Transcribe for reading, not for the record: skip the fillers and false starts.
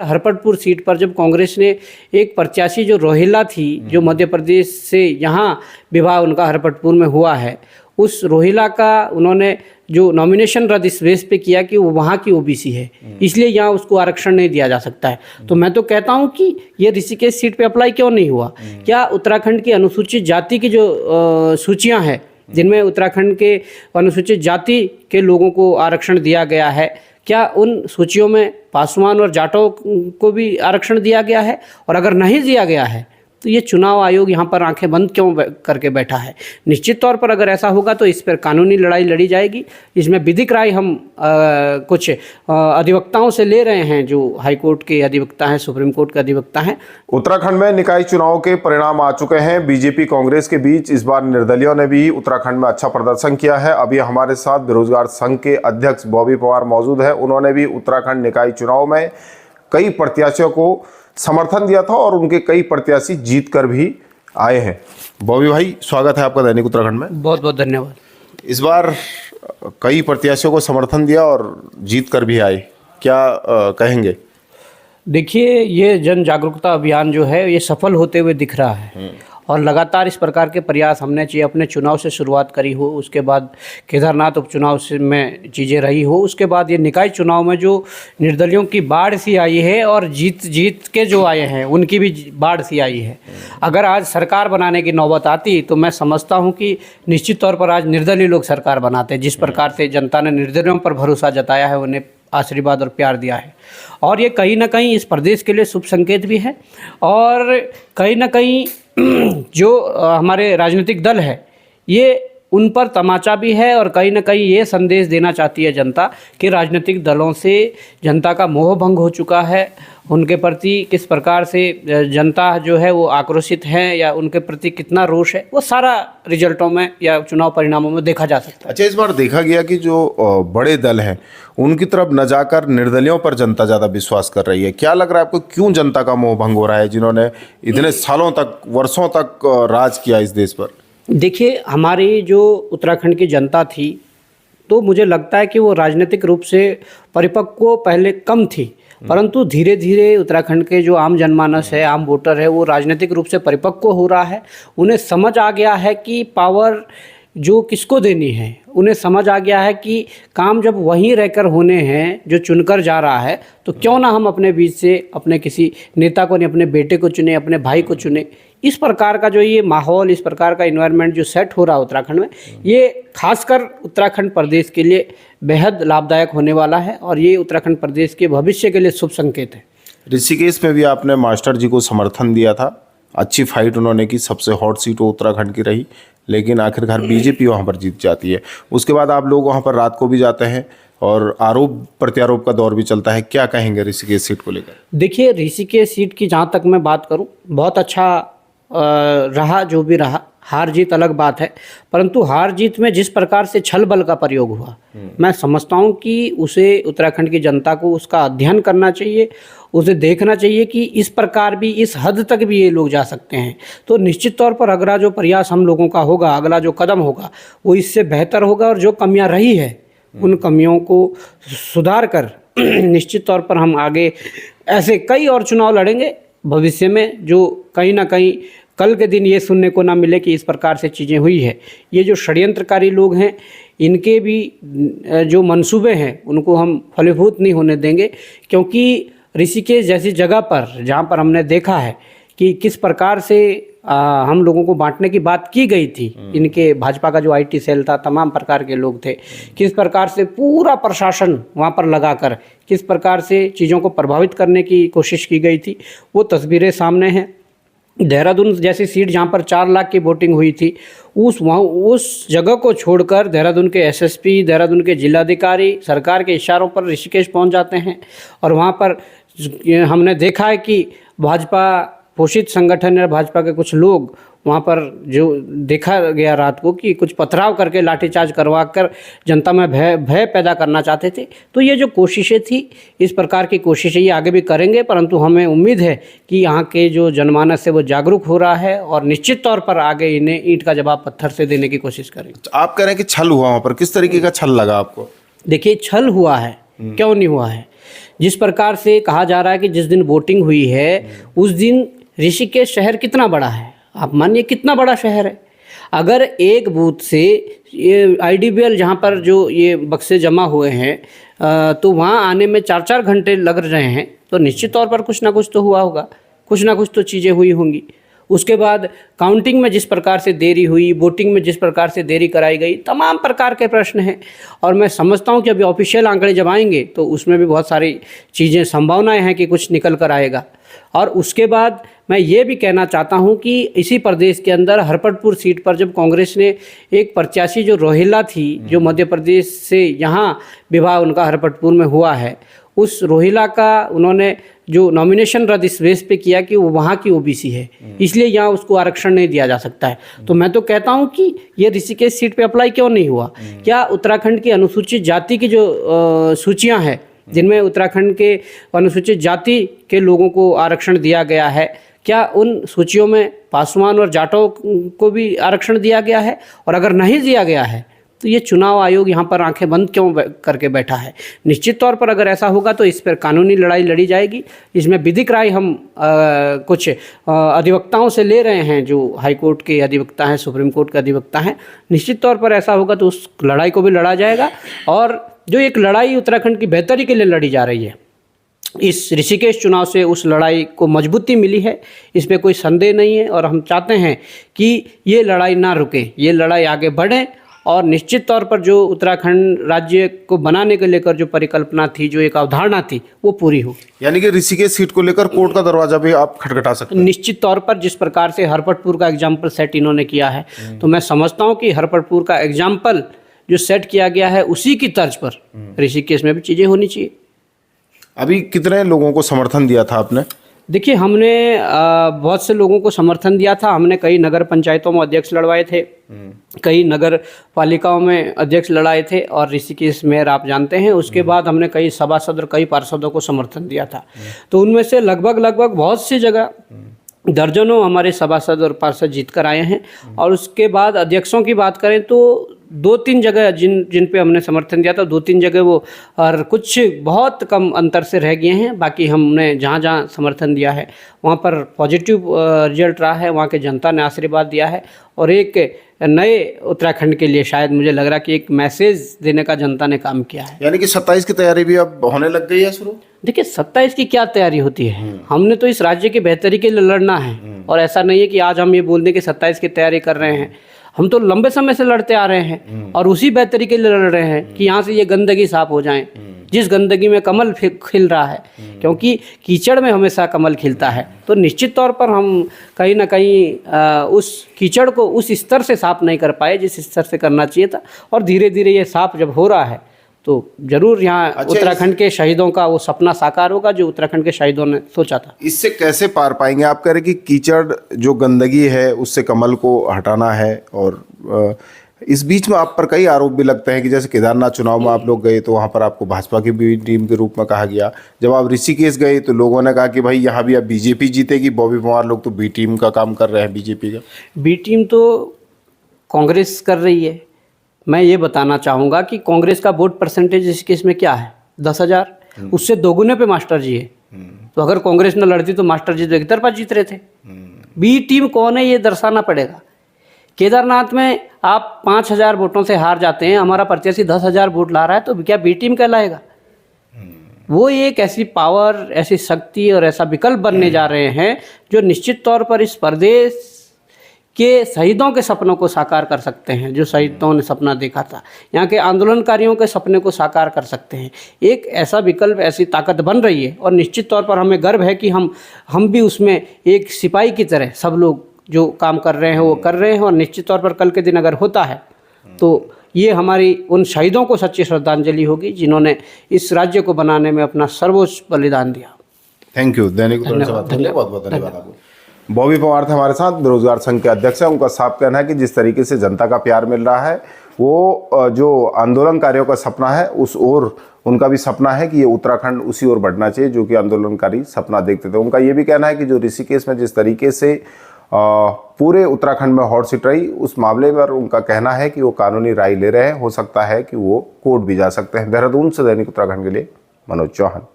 हरपटपुर seat पर जब कांग्रेस ने एक प्रत्याशी जो रोहिला थी, जो मध्य प्रदेश से यहाँ विवाह उनका हरपटपुर में हुआ है, उस रोहिला का उन्होंने जो नॉमिनेशन रद्द इस बेस पे किया कि वो वहाँ की ओबीसी है, इसलिए यहाँ उसको आरक्षण नहीं दिया जा सकता है। तो मैं तो कहता हूँ कि ये ऋषिकेश सीट पे अप्लाई क्यों नहीं हुआ? क्या उत्तराखंड की अनुसूचित जाति की जो सूचियाँ हैं, जिनमें उत्तराखंड के अनुसूचित जाति के लोगों को आरक्षण दिया गया है, क्या उन सूचियों में पासवान और जाटों को भी आरक्षण दिया गया है? और अगर नहीं दिया गया है तो ये चुनाव आयोग यहाँ पर आंखें बंद क्यों करके बैठा है? निश्चित तौर पर अगर ऐसा होगा तो इस पर कानूनी लड़ाई लड़ी जाएगी। इसमें विधिक राय हम कुछ अधिवक्ताओं से ले रहे हैं, जो हाई कोर्ट के अधिवक्ता हैं, सुप्रीम कोर्ट के अधिवक्ता हैं। उत्तराखंड में निकाय चुनाव के परिणाम आ चुके हैं। बीजेपी कांग्रेस के बीच इस बार निर्दलियों ने भी उत्तराखंड में अच्छा प्रदर्शन किया है। अभी हमारे साथ बेरोजगार संघ के अध्यक्ष बॉबी पवार मौजूद है। उन्होंने भी उत्तराखंड निकाय चुनाव में कई प्रत्याशियों को समर्थन दिया था और उनके कई प्रत्याशी जीत कर भी आए हैं। बॉबी भाई, स्वागत है आपका दैनिक उत्तराखंड में। बहुत बहुत धन्यवाद। इस बार कई प्रत्याशियों को समर्थन दिया और जीत कर भी आए, क्या कहेंगे? देखिए, ये जन जागरूकता अभियान जो है ये सफल होते हुए दिख रहा है और लगातार इस प्रकार के प्रयास हमने चाहिए। अपने चुनाव से शुरुआत करी हो, उसके बाद केदारनाथ उपचुनाव से में चीज़ें रही हो, उसके बाद ये निकाय चुनाव में जो निर्दलियों की बाढ़ सी आई है और जीत के जो आए हैं उनकी भी बाढ़ सी आई है। अगर आज सरकार बनाने की नौबत आती तो मैं समझता हूँ कि निश्चित तौर पर आज निर्दलीय लोग सरकार बनाते। जिस प्रकार से जनता ने निर्दलियों पर भरोसा जताया है, उन्हें आशीर्वाद और प्यार दिया है, और ये कहीं ना कहीं इस प्रदेश के लिए शुभ संकेत भी है। और कहीं ना कहीं जो हमारे राजनीतिक दल है ये उन पर तमाचा भी है, और कहीं ना कहीं ये संदेश देना चाहती है जनता कि राजनीतिक दलों से जनता का मोह भंग हो चुका है। उनके प्रति किस प्रकार से जनता जो है वो आक्रोशित है या उनके प्रति कितना रोष है, वो सारा रिजल्टों में या चुनाव परिणामों में देखा जा सकता है। अच्छा, इस बार देखा गया कि जो बड़े दल हैं उनकी तरफ न जाकर निर्दलियों पर जनता ज़्यादा विश्वास कर रही है। क्या लग रहा है आपको, क्यों जनता का मोह भंग हो रहा है, जिन्होंने इतने सालों तक, वर्षों तक राज किया इस देश पर? देखिए, हमारी जो उत्तराखंड की जनता थी तो मुझे लगता है कि वो राजनीतिक रूप से परिपक्व पहले कम थी, परंतु धीरे धीरे उत्तराखंड के जो आम जनमानस है, आम वोटर है, वो राजनीतिक रूप से परिपक्व हो रहा है। उन्हें समझ आ गया है कि पावर जो किसको देनी है। उन्हें समझ आ गया है कि काम जब वहीं रहकर होने हैं जो चुनकर जा रहा है, तो क्यों ना हम अपने बीच से अपने किसी नेता को नहीं, अपने बेटे को चुने, अपने भाई को चुने। इस प्रकार का जो ये माहौल, इस प्रकार का इन्वायरमेंट जो सेट हो रहा है उत्तराखंड में, ये खासकर उत्तराखंड प्रदेश के लिए बेहद लाभदायक होने वाला है और ये उत्तराखंड प्रदेश के भविष्य के लिए शुभ संकेत है। ऋषिकेश में भी आपने मास्टर जी को समर्थन दिया था, अच्छी फाइट उन्होंने की, सबसे हॉट सीट वो उत्तराखंड की रही, लेकिन आखिरकार बीजेपी वहाँ पर जीत जाती है। उसके बाद आप लोग वहाँ पर रात को भी जाते हैं और आरोप प्रत्यारोप का दौर भी चलता है। क्या कहेंगे ऋषिकेश सीट को लेकर? देखिए, ऋषिकेश सीट की जहाँ तक मैं बात करूँ, बहुत अच्छा रहा जो भी रहा। हार जीत अलग बात है, परंतु हार जीत में जिस प्रकार से छल बल का प्रयोग हुआ, मैं समझता हूँ कि उसे उत्तराखंड की जनता को उसका अध्ययन करना चाहिए, उसे देखना चाहिए कि इस प्रकार भी, इस हद तक भी ये लोग जा सकते हैं। तो निश्चित तौर पर अगला जो प्रयास हम लोगों का होगा, अगला जो कदम होगा, वो इससे बेहतर होगा और जो कमियां रही है उन कमियों को सुधार कर निश्चित तौर पर हम आगे ऐसे कई और चुनाव लड़ेंगे भविष्य में, जो कहीं ना कहीं कल के दिन ये सुनने को ना मिले कि इस प्रकार से चीज़ें हुई है। ये जो षड्यंत्रकारी लोग हैं, इनके भी जो मंसूबे हैं उनको हम फलीभूत नहीं होने देंगे, क्योंकि ऋषिकेश जैसी जगह पर, जहाँ पर हमने देखा है कि किस प्रकार से हम लोगों को बांटने की बात की गई थी, इनके भाजपा का जो आईटी सेल था, तमाम प्रकार के लोग थे, किस प्रकार से पूरा प्रशासन वहाँ पर लगाकर किस प्रकार से चीज़ों को प्रभावित करने की कोशिश की गई थी, वो तस्वीरें सामने हैं। देहरादून जैसी सीट जहाँ पर 4 लाख की वोटिंग हुई थी, उस जगह को छोड़कर देहरादून के एसएसपी, देहरादून के जिलाधिकारी सरकार के इशारों पर ऋषिकेश पहुँच जाते हैं और वहाँ पर हमने देखा है कि भाजपा पोषित संगठन या भाजपा के कुछ लोग वहाँ पर, जो देखा गया रात को कि कुछ पथराव करके लाठीचार्ज करवा कर जनता में भय पैदा करना चाहते थे। तो ये जो कोशिशें थी, इस प्रकार की कोशिशें ये आगे भी करेंगे, परंतु हमें उम्मीद है कि यहाँ के जो जनमानस है वो जागरूक हो रहा है और निश्चित तौर पर आगे इन्हें ईंट का जवाब पत्थर से देने की कोशिश करेंगे। आप कह रहे हैं कि छल हुआ वहाँ पर, किस तरीके का छल लगा आपको? देखिए, छल हुआ है, क्यों नहीं हुआ है? जिस प्रकार से कहा जा रहा है कि जिस दिन वोटिंग हुई है उस दिन ऋषिकेश शहर कितना बड़ा है, आप मानिए कितना बड़ा शहर है। अगर एक बूथ से ये IDBL जहाँ पर जो ये बक्से जमा हुए हैं तो वहाँ आने में 4-4 घंटे लग रहे हैं, तो निश्चित तौर पर कुछ ना कुछ तो हुआ होगा, कुछ ना कुछ तो चीज़ें हुई होंगी। उसके बाद काउंटिंग में जिस प्रकार से देरी हुई, वोटिंग में जिस प्रकार से देरी कराई गई, तमाम प्रकार के प्रश्न हैं। और मैं समझता हूं कि अभी ऑफिशियल आंकड़े जब आएंगे तो उसमें भी बहुत सारी चीज़ें, संभावनाएं हैं कि कुछ निकल कर आएगा। और उसके बाद मैं ये भी कहना चाहता हूं कि इसी प्रदेश के अंदर हरपटपुर सीट पर जब कांग्रेस ने एक प्रत्याशी जो रोहिला थी, जो मध्य प्रदेश से यहाँ विवाह उनका हरपटपुर में हुआ है, उस रोहिला का उन्होंने जो नॉमिनेशन रद्द इस बेस पे किया कि वो वहाँ की OBC है, इसलिए यहाँ उसको आरक्षण नहीं दिया जा सकता है। तो मैं तो कहता हूँ कि ये ऋषिकेश सीट पे अप्लाई क्यों नहीं हुआ? क्या उत्तराखंड की अनुसूचित जाति की जो सूचियाँ हैं, जिनमें उत्तराखंड के अनुसूचित जाति के लोगों को आरक्षण दिया गया है, क्या उन सूचियों में पासवान और जाटों को भी आरक्षण दिया गया है? और अगर नहीं दिया गया है तो ये चुनाव आयोग यहाँ पर आंखें बंद क्यों करके बैठा है? निश्चित तौर पर अगर ऐसा होगा तो इस पर कानूनी लड़ाई लड़ी जाएगी। इसमें विधिक राय हम कुछ अधिवक्ताओं से ले रहे हैं, जो हाई कोर्ट के अधिवक्ता हैं, सुप्रीम कोर्ट के अधिवक्ता हैं। निश्चित तौर पर ऐसा होगा तो उस लड़ाई को भी लड़ा जाएगा। और जो एक लड़ाई उत्तराखंड की बेहतरी के लिए लड़ी जा रही है, इस ऋषिकेश चुनाव से उस लड़ाई को मजबूती मिली है, इस पर कोई संदेह नहीं है। और हम चाहते हैं कि ये लड़ाई ना रुके, ये लड़ाई आगे बढ़े और निश्चित तौर पर जो उत्तराखंड राज्य को बनाने को लेकर जो परिकल्पना थी, जो एक अवधारणा थी, वो पूरी हो। यानी कि ऋषिकेश सीट को लेकर कोर्ट का दरवाजा भी आप खटखटा सकते हैं। निश्चित तौर पर जिस प्रकार से हरपटपुर का एग्जाम्पल सेट इन्होंने किया है, तो मैं समझता हूँ कि हरपटपुर का एग्जाम्पल जो सेट किया गया है उसी की तर्ज पर ऋषिकेश में भी चीज़ें होनी चाहिए। अभी कितने लोगों को समर्थन दिया था आपने? देखिए, हमने बहुत से लोगों को समर्थन दिया था। हमने कई नगर पंचायतों में अध्यक्ष लड़वाए थे, कई नगर पालिकाओं में अध्यक्ष लड़ाए थे, और ऋषिकेश मेयर आप जानते हैं। उसके बाद हमने कई सभासद और कई पार्षदों को समर्थन दिया था। तो उनमें से लगभग बहुत सी जगह दर्जनों हमारे सभासद और पार्षद जीत कर आए हैं। और उसके बाद अध्यक्षों की बात करें तो 2-3 जगह जिन पे हमने समर्थन दिया था, 2-3 जगह वो और कुछ बहुत कम अंतर से रह गए हैं। बाकी हमने जहाँ समर्थन दिया है वहाँ पर पॉजिटिव रिजल्ट रहा है, वहाँ के जनता ने आशीर्वाद दिया है। और एक नए उत्तराखंड के लिए शायद मुझे लग रहा कि एक मैसेज देने का जनता ने काम किया है। यानी कि 27 की तैयारी भी अब होने लग गई है शुरू? देखिए, 27 की क्या तैयारी होती है? हमने तो इस राज्य की बेहतरी के लिए लड़ना है, और ऐसा नहीं है कि आज हम ये बोल दें कि 27 की तैयारी कर रहे हैं। हम तो लंबे समय से लड़ते आ रहे हैं और उसी बेहतरी के लिए लड़ रहे हैं कि यहाँ से ये गंदगी साफ हो जाए, जिस गंदगी में कमल खिल रहा है, क्योंकि कीचड़ में हमेशा कमल खिलता है। तो निश्चित तौर पर हम कहीं ना कहीं उस कीचड़ को उस स्तर से साफ नहीं कर पाए जिस स्तर से करना चाहिए था। और धीरे धीरे ये साफ जब हो रहा है तो जरूर यहाँ उत्तराखंड के शहीदों का वो सपना साकार होगा जो उत्तराखंड के शहीदों ने सोचा था। इससे कैसे पार पाएंगे? आप कह रहे कि कीचड़ जो गंदगी है उससे कमल को हटाना है, और इस बीच में आप पर कई आरोप भी लगते हैं कि जैसे केदारनाथ चुनाव में आप लोग गए तो वहाँ पर आपको भाजपा की बी टीम के रूप में कहा गया। जब आप ऋषिकेश गए तो लोगों ने कहा कि भाई यहाँ भी अब बीजेपी जीतेगी, बॉबी पवार लोग तो बी टीम का काम कर रहे हैं। बीजेपी का बी टीम तो कांग्रेस कर रही है। मैं ये बताना चाहूँगा कि कांग्रेस का वोट परसेंटेज इस केस में क्या है, 10,000, उससे दोगुने पे मास्टर जी है। तो अगर कांग्रेस न लड़ती तो मास्टर जी तो एक तरफा जीत रहे थे। बी टीम कौन है ये दर्शाना पड़ेगा। केदारनाथ में आप 5,000 वोटों से हार जाते हैं, हमारा प्रत्याशी 10,000 वोट ला रहा है, तो क्या बी टीम कहलाएगा? वो एक ऐसी पावर, ऐसी शक्ति और ऐसा विकल्प बनने जा रहे हैं जो निश्चित तौर पर इस प्रदेश के शहीदों के सपनों को साकार कर सकते हैं। जो शहीदों ने सपना देखा था, यहाँ के आंदोलनकारियों के सपने को साकार कर सकते हैं। एक ऐसा विकल्प, ऐसी ताकत बन रही है, और निश्चित तौर पर हमें गर्व है कि हम भी उसमें एक सिपाही की तरह सब लोग जो काम कर रहे हैं वो कर रहे हैं। और निश्चित तौर पर कल के दिन अगर होता है तो ये हमारी उन शहीदों को सच्ची श्रद्धांजलि होगी जिन्होंने इस राज्य को बनाने में अपना सर्वोच्च बलिदान दिया। Thank you. दैनिक उत्तराखंड से बात करने बहुत बहुत धन्यवाद आपको। बॉबी पवार थे हमारे साथ, बेरोजगार संघ के अध्यक्ष हैं। उनका साफ कहना है कि जिस तरीके से जनता का प्यार मिल रहा है, वो जो आंदोलनकारियों का सपना है उस ओर उनका भी सपना है कि ये उत्तराखंड उसी ओर बढ़ना चाहिए जो कि आंदोलनकारी सपना देखते थे। उनका ये भी कहना है कि जो ऋषिकेश में जिस तरीके से पूरे उत्तराखंड में हॉट सीट रही, उस मामले पर उनका कहना है कि वो कानूनी राय ले रहे हैं। हो सकता है कि वो कोर्ट भी जा सकते हैं। देहरादून से दैनिक उत्तराखंड के लिए मनोज चौहान।